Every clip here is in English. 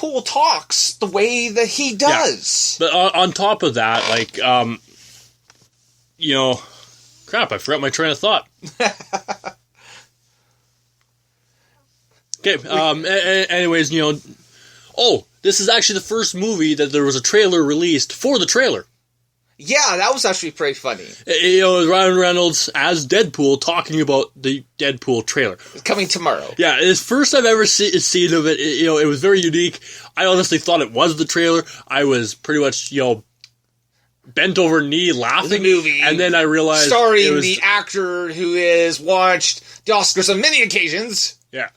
Deadpool talks the way that he does. Yeah. But on top of that, like, crap, I forgot my train of thought. Okay, anyways, this is actually the first movie that there was a trailer released for the trailer. Yeah, that was actually pretty funny. It was Ryan Reynolds as Deadpool talking about the Deadpool trailer. It's coming tomorrow. Yeah, it's the first I've ever seen of it. It was very unique. I honestly thought it was the trailer. I was pretty much, bent over knee laughing. The movie. And then I realized starring the actor who has watched the Oscars on many occasions. Yeah.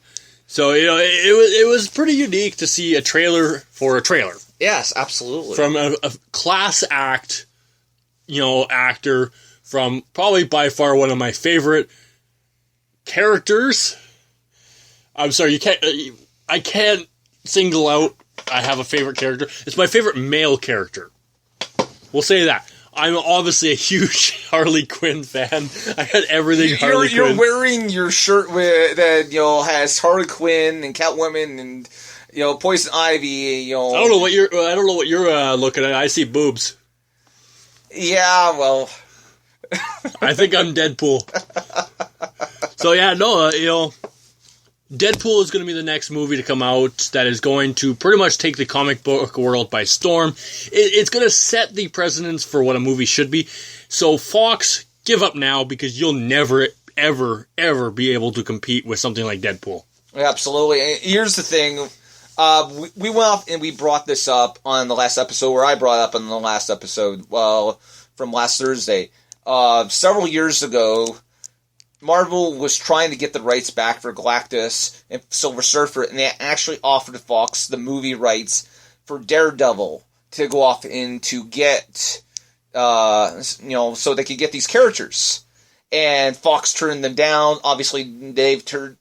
So, it was pretty unique to see a trailer for a trailer. Yes, absolutely. From a class act, actor from probably by far one of my favorite characters. I'm sorry, I can't single out I have a favorite character. It's my favorite male character. We'll say that. I'm obviously a huge Harley Quinn fan. I got everything Harley Quinn. You're wearing your shirt that has Harley Quinn and Catwoman and Poison Ivy. I don't know what you're looking at. I see boobs. Yeah, well, I think I'm Deadpool. So yeah, no, Deadpool is going to be the next movie to come out that is going to pretty much take the comic book world by storm. It's going to set the precedence for what a movie should be. So Fox, give up now because you'll never, ever, ever be able to compete with something like Deadpool. Absolutely. Here's the thing. We went off and we brought this up on the last episode, where I brought up on the last episode from last Thursday. Several years ago, Marvel was trying to get the rights back for Galactus and Silver Surfer, and they actually offered Fox the movie rights for Daredevil to go off and to get, so they could get these characters. And Fox turned them down. Obviously, they've turned,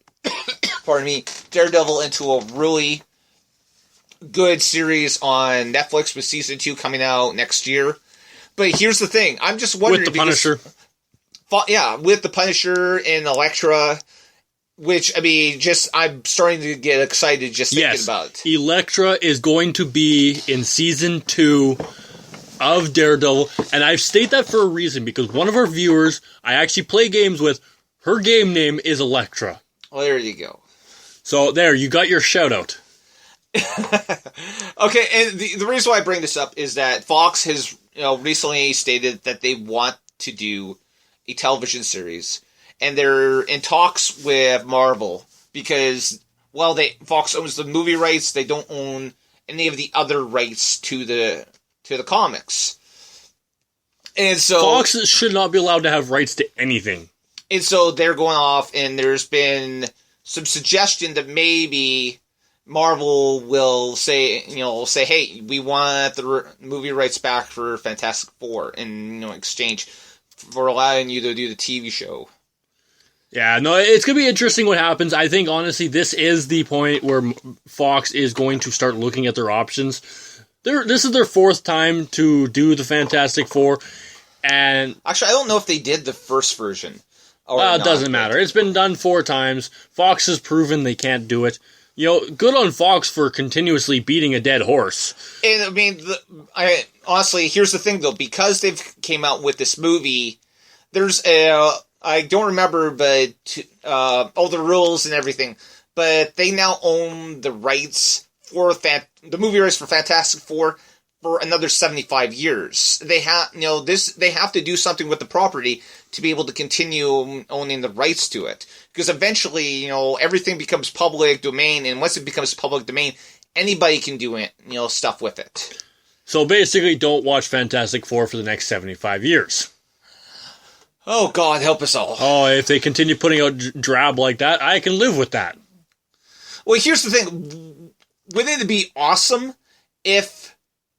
Daredevil into a really good series on Netflix with season 2 coming out next year. But here's the thing. I'm just wondering... With the Punisher. With the Punisher and Elektra, which, I'm starting to get excited just thinking about it. Elektra is going to be in season 2 of Daredevil, and I state that for a reason, because one of our viewers I actually play games with, her game name is Elektra. Well, there you go. So there, you got your shout out. Okay, and the reason why I bring this up is that Fox has recently stated that they want to do a television series, and they're in talks with Marvel because, Fox owns the movie rights, they don't own any of the other rights to the comics, and so Fox should not be allowed to have rights to anything. And so they're going off, and there's been some suggestion that maybe Marvel will say, hey, we want the movie rights back for Fantastic Four in exchange for allowing you to do the TV show. Yeah, no, it's going to be interesting what happens. I think, honestly, this is the point where Fox is going to start looking at their options. This is their 4th time to do the Fantastic Four, and... Actually, I don't know if they did the first version. It doesn't matter. It's been done 4 times. Fox has proven they can't do it. Good on Fox for continuously beating a dead horse. And honestly, here's the thing though, because they've came out with this movie, there's I don't remember, but all the rules and everything, but they now own the rights for the movie rights for Fantastic Four for another 75 years. They have, they have to do something with the property to be able to continue owning the rights to it. Because eventually, everything becomes public domain, and once it becomes public domain, anybody can do it, stuff with it. So basically, don't watch Fantastic Four for the next 75 years. Oh, God, help us all. Oh, if they continue putting out drab like that, I can live with that. Well, here's the thing. Wouldn't it be awesome if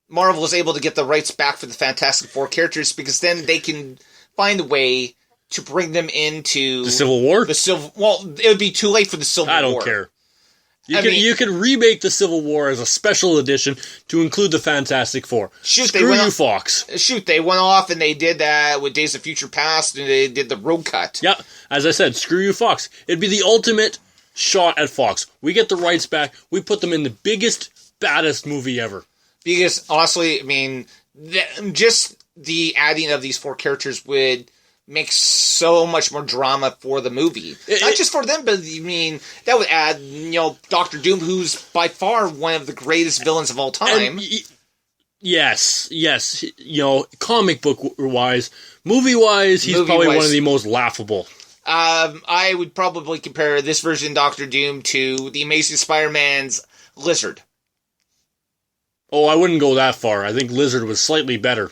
Marvel was able to get the rights back for the Fantastic Four characters, because then they can find a way to bring them into... The Civil War? It would be too late for the Civil War. I don't care. You can remake the Civil War as a special edition to include the Fantastic Four. Screw you, Fox. They went off and they did that with Days of Future Past, and they did the road cut. Yeah, as I said, screw you, Fox. It'd be the ultimate shot at Fox. We get the rights back, we put them in the biggest baddest movie ever. Because honestly, I mean, just the adding of these 4 characters would make so much more drama for the movie. Not just for them, but I mean, that would add, Doctor Doom, who's by far one of the greatest villains of all time. Yes. Comic book wise, movie wise, he's probably one of the most laughable. I would probably compare this version of Doctor Doom to the Amazing Spider-Man's Lizard. Oh, I wouldn't go that far. I think Lizard was slightly better.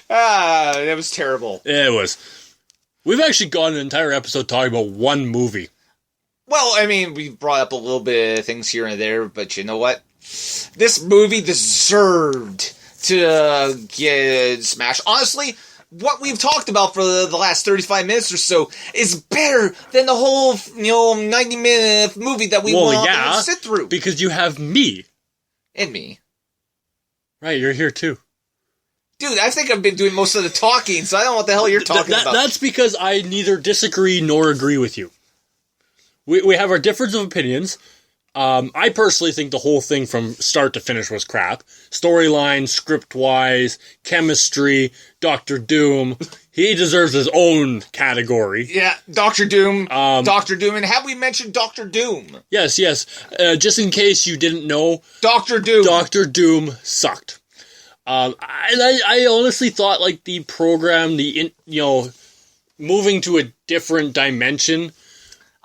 That was terrible. It was. We've actually gone an entire episode talking about one movie. Well, I mean, we brought up a little bit of things here and there, but you know what? This movie deserved to get smashed. Honestly, what we've talked about for the last 35 minutes or so is better than the whole, 90-minute movie that we want to sit through. Because you have me. And me. Right, you're here too. Dude, I think I've been doing most of the talking, so I don't know what the hell you're talking about. That's because I neither disagree nor agree with you. We have our difference of opinions. I personally think the whole thing from start to finish was crap. Storyline, script-wise, chemistry, Doctor Doom. He deserves his own category. Yeah, Doctor Doom. Doctor Doom. And have we mentioned Doctor Doom? Yes. Just in case you didn't know. Doctor Doom. Doctor Doom sucked. I honestly thought, like, the program, moving to a different dimension.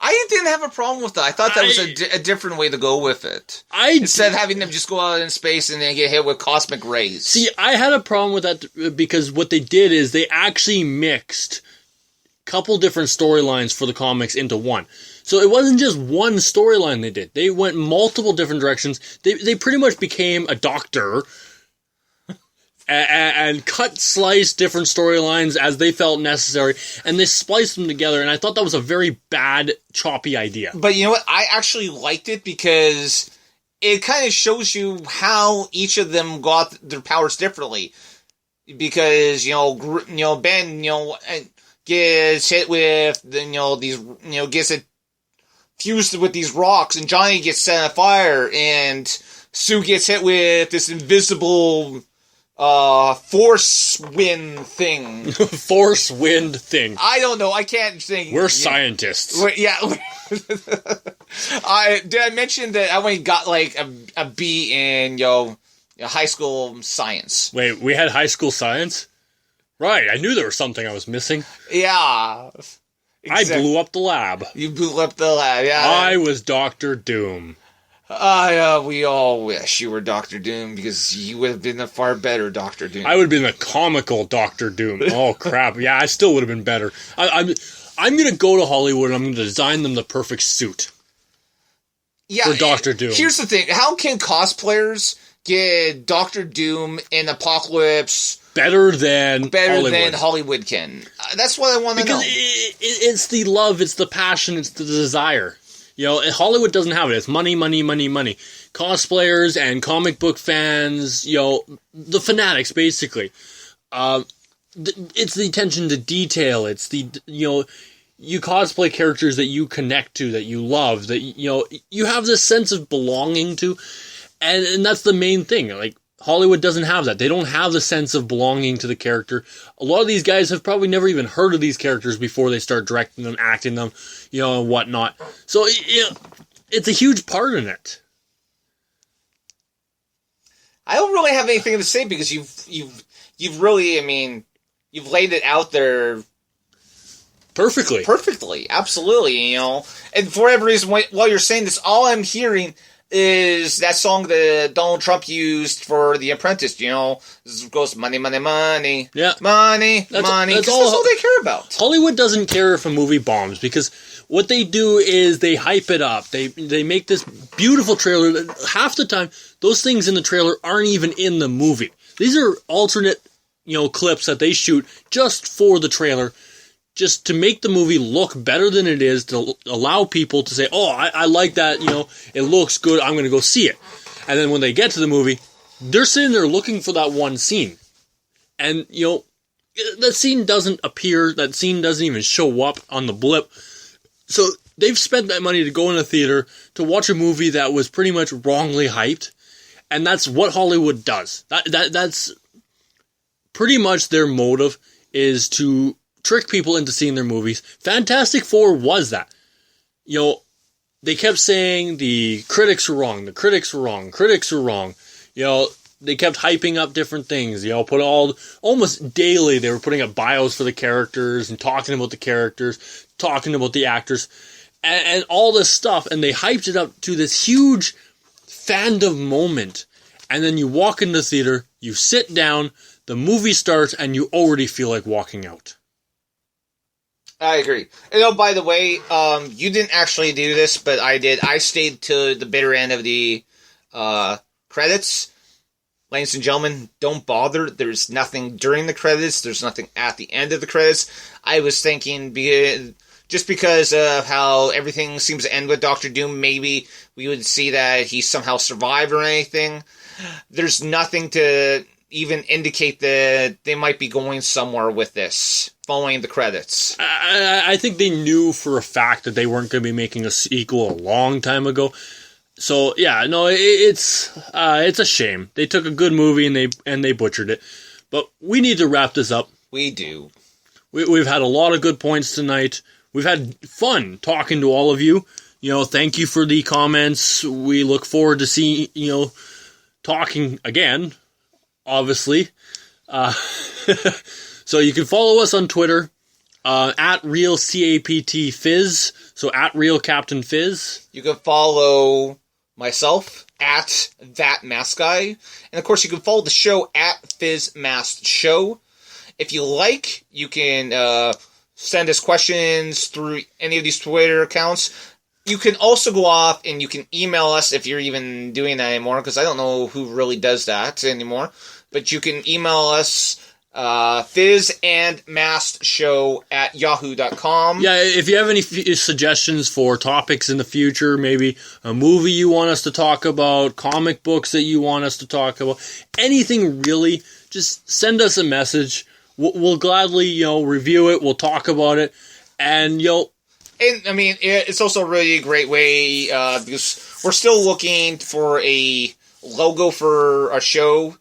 I didn't have a problem with that. I thought that was a different way to go with it. Instead of having them just go out in space and then get hit with cosmic rays. See, I had a problem with that because what they did is they actually mixed a couple different storylines for the comics into one. So it wasn't just one storyline they did. They went multiple different directions. They pretty much became a doctor and sliced different storylines as they felt necessary, and they spliced them together, and I thought that was a very bad, choppy idea. But you know what? I actually liked it because it kind of shows you how each of them got their powers differently. Because, Ben, gets hit with, gets it fused with these rocks, and Johnny gets set on fire, and Sue gets hit with this invisible force wind thing. Force wind thing. I don't know. I can't think. We're scientists. Yeah. Did I mention that I only got like a B in high school science? Wait, we had high school science? Right. I knew there was something I was missing. Yeah. Exactly. I blew up the lab. You blew up the lab. Yeah. I was Doctor Doom. We all wish you were Doctor Doom because you would have been a far better Doctor Doom. I would have been a comical Doctor Doom. Oh crap! Yeah, I still would have been better. I'm gonna go to Hollywood and I'm gonna design them the perfect suit. Yeah, for Doctor Doom. Here's the thing: how can cosplayers get Doctor Doom in Apocalypse better than Hollywood can? That's what I want to know. Because it's the love, it's the passion, it's the desire. Hollywood doesn't have it. It's money, money, money, money. Cosplayers and comic book fans, the fanatics, basically. It's the attention to detail. It's the, you cosplay characters that you connect to, that you love, that, you have this sense of belonging to. And that's the main thing. Like, Hollywood doesn't have that. They don't have the sense of belonging to the character. A lot of these guys have probably never even heard of these characters before they start directing them, acting them, and whatnot. So, it's a huge part in it. I don't really have anything to say because you've really, you've laid it out there perfectly, absolutely, and for whatever reason, while you're saying this, all I'm hearing is that song that Donald Trump used for The Apprentice, this goes money, money, money, yeah, money, money, that's all they care about. Hollywood doesn't care if a movie bombs, because what they do is they hype it up, they make this beautiful trailer, that half the time, those things in the trailer aren't even in the movie. These are alternate, clips that they shoot just for the trailer, just to make the movie look better than it is, to allow people to say, oh, I like that, it looks good, I'm going to go see it. And then when they get to the movie, they're sitting there looking for that one scene. And, that scene doesn't appear, that scene doesn't even show up on the blip. So they've spent that money to go in a theater to watch a movie that was pretty much wrongly hyped, and that's what Hollywood does. That's pretty much their motive, is to trick people into seeing their movies. Fantastic Four was that. They kept saying the critics were wrong, the critics were wrong, critics were wrong. They kept hyping up different things. Almost daily they were putting up bios for the characters and talking about the characters, talking about the actors, and all this stuff. And they hyped it up to this huge fandom moment. And then you walk into the theater, you sit down, the movie starts, and you already feel like walking out. I agree. By the way, you didn't actually do this, but I did. I stayed to the bitter end of the credits. Ladies and gentlemen, don't bother. There's nothing during the credits. There's nothing at the end of the credits. I was thinking, just because of how everything seems to end with Doctor Doom, maybe we would see that he somehow survived or anything. There's nothing to even indicate that they might be going somewhere with this following the credits. I think they knew for a fact that they weren't going to be making a sequel a long time ago. So yeah, no, it's a shame. They took a good movie and they butchered it. But we need to wrap this up. We do. We've had a lot of good points tonight. We've had fun talking to all of you. Thank you for the comments. We look forward to seeing talking again. Obviously. So you can follow us on Twitter, at RealCaptFizz. So at RealCaptainFizz. You can follow myself at ThatMaskGuy. And of course you can follow the show at FizzMaskShow. If you like, you can send us questions through any of these Twitter accounts. You can also go off and you can email us if you're even doing that anymore, because I don't know who really does that anymore. But you can email us fizzandmaskshow@yahoo.com. Yeah, if you have any suggestions for topics in the future, maybe a movie you want us to talk about, comic books that you want us to talk about, anything really, just send us a message. We'll gladly, review it. We'll talk about it. And, And, I mean, it's also really a great way, because we're still looking for a logo for a show.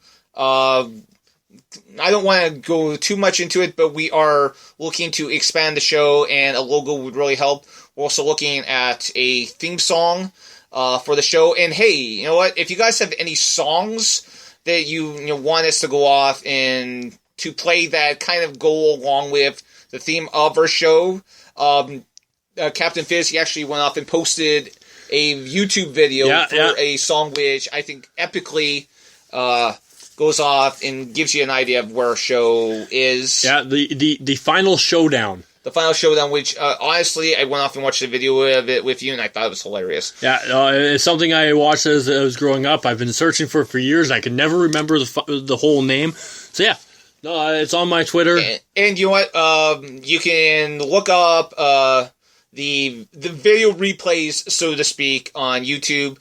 I don't want to go too much into it, but we are looking to expand the show, and a logo would really help. We're also looking at a theme song for the show. And hey, you know what? If you guys have any songs that you want us to go off and to play that kind of go along with the theme of our show, Captain Fizz, he actually went off and posted a YouTube video for a song which I think epically goes off and gives you an idea of where our show is. Yeah, the final showdown. The final showdown, which honestly, I went off and watched a video of it with you, and I thought it was hilarious. Yeah, it's something I watched as I was growing up. I've been searching for it for years. I could never remember the whole name. So yeah, no, it's on my Twitter. And you know what? You can look up the video replays, so to speak, on YouTube.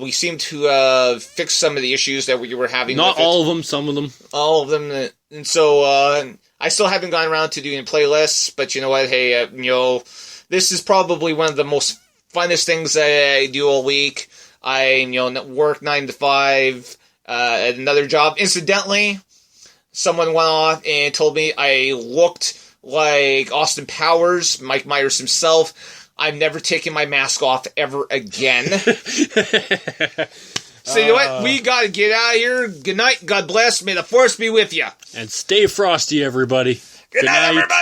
We seem to fix some of the issues that we were having. Not all of them, some of them. All of them. And so I still haven't gone around to doing playlists, but you know what? Hey, this is probably one of the most funnest things that I do all week. I work 9 to 5 at another job. Incidentally, someone went off and told me I looked like Austin Powers, Mike Myers himself. I'm never taking my mask off ever again. So you know what? We got to get out of here. Good night. God bless. May the force be with you. And stay frosty, everybody. Good night, everybody.